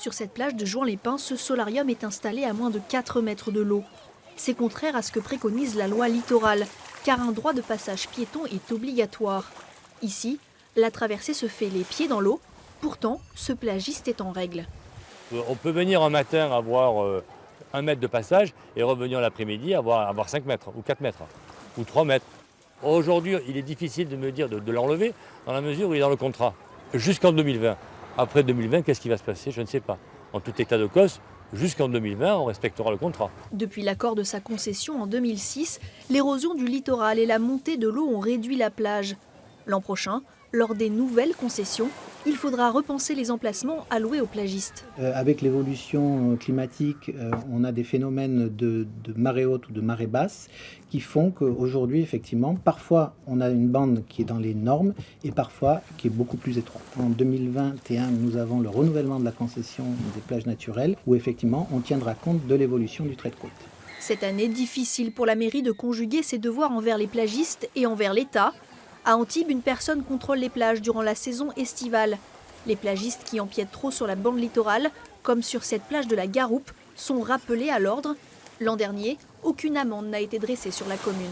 Sur cette plage de Juan-les-Pins, ce solarium est installé à moins de 4 mètres de l'eau. C'est contraire à ce que préconise la loi littorale, car un droit de passage piéton est obligatoire. Ici, la traversée se fait les pieds dans l'eau. Pourtant, ce plagiste est en règle. On peut venir un matin avoir 1 mètre de passage et revenir l'après-midi avoir 5 mètres ou 4 mètres ou 3 mètres. Aujourd'hui, il est difficile de me dire de l'enlever dans la mesure où il est dans le contrat jusqu'en 2020. Après 2020, qu'est-ce qui va se passer? Je ne sais pas. En tout état de cause, jusqu'en 2020, on respectera le contrat. Depuis l'accord de sa concession en 2006, l'érosion du littoral et la montée de l'eau ont réduit la plage. L'an prochain, lors des nouvelles concessions, il faudra repenser les emplacements alloués aux plagistes. Avec l'évolution climatique, on a des phénomènes de marée haute ou de marée basse qui font qu'aujourd'hui, effectivement, parfois on a une bande qui est dans les normes et parfois qui est beaucoup plus étroite. En 2021, nous avons le renouvellement de la concession des plages naturelles où effectivement on tiendra compte de l'évolution du trait de côte. Cette année, difficile pour la mairie de conjuguer ses devoirs envers les plagistes et envers l'État. À Antibes, une personne contrôle les plages durant la saison estivale. Les plagistes qui empiètent trop sur la bande littorale, comme sur cette plage de la Garoupe, sont rappelés à l'ordre. L'an dernier, aucune amende n'a été dressée sur la commune.